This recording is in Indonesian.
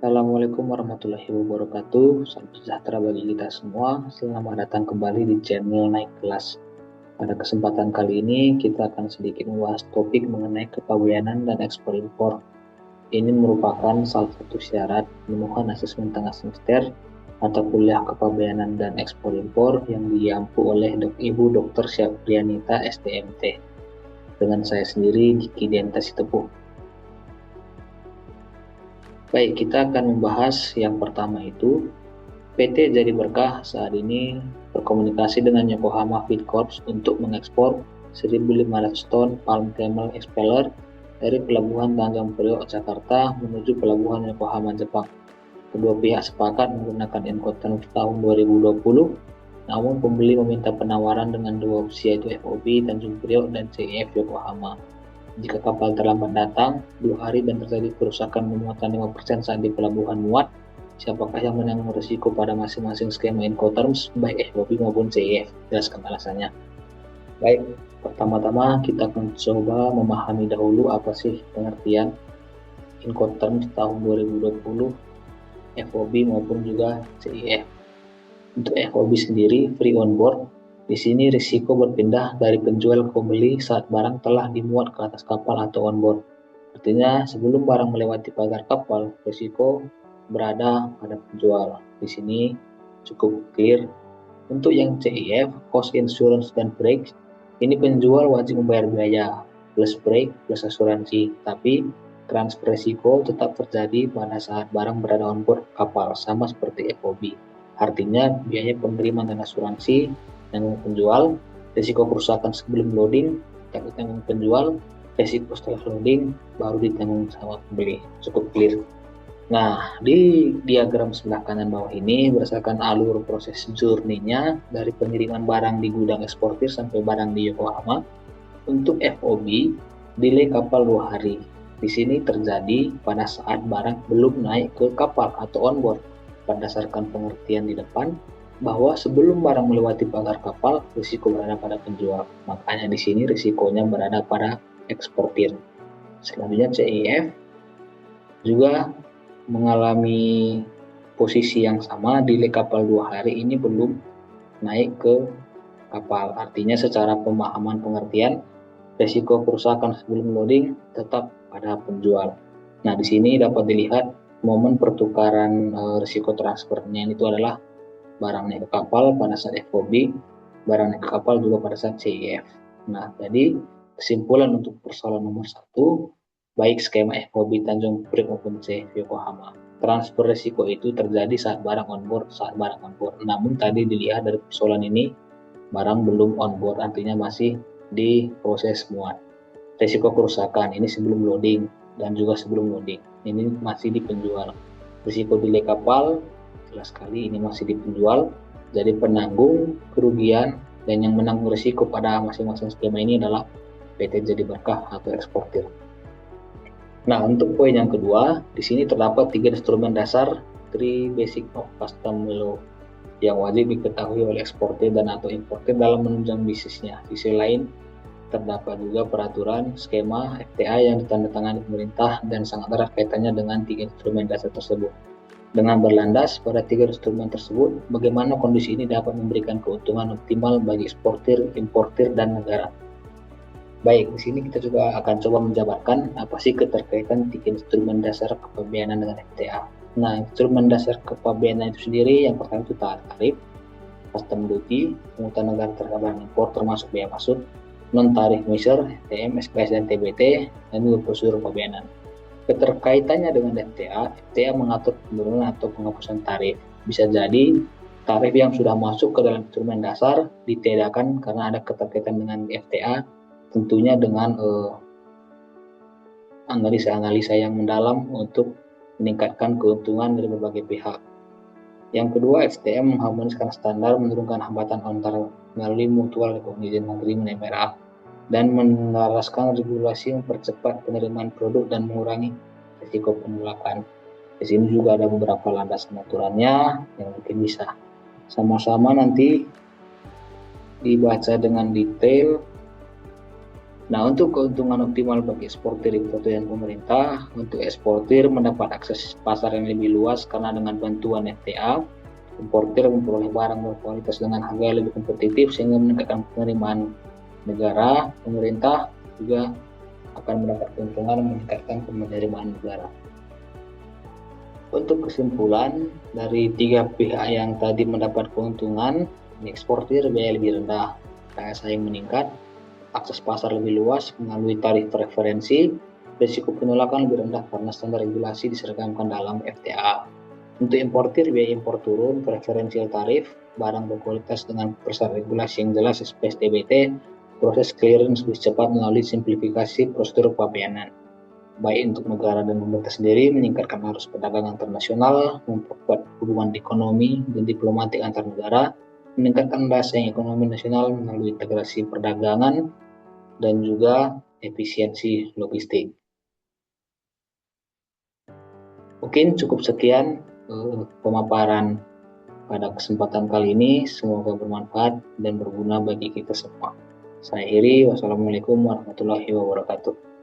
Assalamualaikum warahmatullahi wabarakatuh. Salam sejahtera bagi kita semua. Selamat datang kembali di channel Naik Kelas. Pada kesempatan kali ini kita akan sedikit membahas topik mengenai kepabeanan dan ekspor impor. Ini merupakan salah satu syarat pemenuhan asesmen tengah semester atau kuliah kepabeanan dan ekspor impor yang diampu oleh Ibu Dr. Syafrianita STMT. Dengan saya sendiri, Diki Dianta Sitepuh. Baik, kita akan membahas yang pertama itu PT Jadi Berkah saat ini berkomunikasi dengan Yokohama Feed Corps untuk mengekspor 1.500 ton palm camel expeller dari Pelabuhan Tanjung Priok, Jakarta menuju Pelabuhan Yokohama, Jepang. Kedua pihak sepakat menggunakan Incoterms tahun 2020, namun pembeli meminta penawaran dengan dua opsi yaitu FOB Tanjung Priok dan CIF Yokohama. Jika kapal terlambat datang 2 hari dan terjadi kerusakan memuatan 5% saat di pelabuhan muat, siapakah yang menanggung risiko pada masing-masing skema Incoterms, baik FOB maupun CIF? Jelaskan alasannya. Baik, pertama-tama kita akan coba memahami dahulu apa sih pengertian Incoterms tahun 2020, FOB maupun juga CIF. Untuk FOB sendiri, free on board. Di sini risiko berpindah dari penjual ke pembeli saat barang telah dimuat ke atas kapal atau on board. Artinya sebelum barang melewati pagar kapal, risiko berada pada penjual. Di sini cukup clear. Untuk yang CIF, cost insurance dan break, ini penjual wajib membayar biaya plus break plus asuransi, tapi transfer risiko tetap terjadi pada saat barang berada on board kapal, sama seperti FOB. Artinya biaya penerimaan dan asuransi tanggung penjual, risiko kerusakan sebelum loading tanggung penjual, risiko setelah loading baru ditanggung sama pembeli. Cukup clear. Nah, di diagram sebelah kanan bawah ini berdasarkan alur proses journey-nya dari pengiriman barang di gudang eksportir sampai barang di Yokohama. Untuk FOB, delay kapal 2 hari. Di sini terjadi pada saat barang belum naik ke kapal atau on board. Berdasarkan pengertian di depan, bahwa sebelum barang melewati pagar kapal, risiko berada pada penjual. Makanya di sini risikonya berada pada eksportir. Selanjutnya CIF juga mengalami posisi yang sama, delay kapal 2 hari ini belum naik ke kapal. Artinya secara pemahaman pengertian, risiko kerusakan sebelum loading tetap pada penjual. Nah, di sini dapat dilihat momen pertukaran risiko transfernya itu adalah barang naik ke kapal pada saat FOB, barang naik ke kapal juga pada saat CIF. Nah, jadi kesimpulan untuk persoalan nomor 1, baik skema FOB Tanjung Priok maupun CIF Yokohama, transfer risiko itu terjadi saat barang on board, Namun tadi dilihat dari persoalan ini, barang belum on board, artinya masih di proses muat. Risiko kerusakan ini sebelum loading dan juga sebelum loading, ini masih di penjual. Risiko delay kapal, jelas sekali ini masih di penjual. Jadi penanggung kerugian dan yang menanggung risiko pada masing-masing skema ini adalah PT Jadi Berkah atau eksportir. Nah, untuk poin yang kedua, di sini terdapat 3 instrumen dasar 3 basic of custom law yang wajib diketahui oleh eksportir dan atau importir dalam menunjang bisnisnya. Sisi lain, terdapat juga peraturan skema FTA yang ditandatangani pemerintah dan sangat erat kaitannya dengan 3 instrumen dasar tersebut. Dengan berlandas pada 3 instrumen tersebut, bagaimana kondisi ini dapat memberikan keuntungan optimal bagi eksportir, importir, dan negara. Baik, di sini kita juga akan coba menjabarkan apa sih keterkaitan 3 instrumen dasar kepabeanan dengan FTA. Nah, instrumen dasar kepabeanan itu sendiri yang pertama itu tarif, custom duty, pungutan negara terhadap barang impor termasuk biaya masuk, non-tarif measure, FTM, SKS, dan TBT, dan juga prosedur kepabeanan. Keterkaitannya dengan FTA mengatur penurunan atau penghapusan tarif. Bisa jadi tarif yang sudah masuk ke dalam instrumen dasar ditiadakan karena ada keterkaitan dengan FTA, tentunya dengan analisa-analisa yang mendalam untuk meningkatkan keuntungan dari berbagai pihak. Yang kedua, STM mengharmoniskan standar, menurunkan hambatan antar melalui mutual recognition agreement MRA, dan menelaraskan regulasi mempercepat penerimaan produk dan mengurangi risiko penolakan. Di sini juga ada beberapa landasan aturannya yang mungkin bisa sama-sama nanti dibaca dengan detail Nah, untuk keuntungan optimal bagi eksportir, importir, dan pemerintah, untuk eksportir mendapat akses pasar yang lebih luas karena dengan bantuan FTA, importir memperoleh barang berkualitas dengan harga yang lebih kompetitif sehingga meningkatkan penerimaan negara. Pemerintah juga akan mendapat keuntungan meningkatkan penerimaan negara. Untuk kesimpulan, dari tiga pihak yang tadi mendapat keuntungan, eksportir biaya lebih rendah, daya saing meningkat, akses pasar lebih luas melalui tarif preferensi, risiko penolakan lebih rendah karena standar regulasi diseragamkan dalam FTA. Untuk importir, biaya impor turun, preferensial tarif, barang berkualitas dengan persyaratan regulasi yang jelas seperti STBT, proses clearance lebih cepat melalui simplifikasi prosedur pabeanan. Baik untuk negara dan pemerintah sendiri, meningkatkan arus perdagangan internasional, memperkuat hubungan ekonomi dan diplomatik antar negara, meningkatkan daya saing ekonomi nasional melalui integrasi perdagangan, dan juga efisiensi logistik. Mungkin cukup sekian pemaparan pada kesempatan kali ini. Semoga bermanfaat dan berguna bagi kita semua. Saya akhiri, wassalamualaikum warahmatullahi wabarakatuh.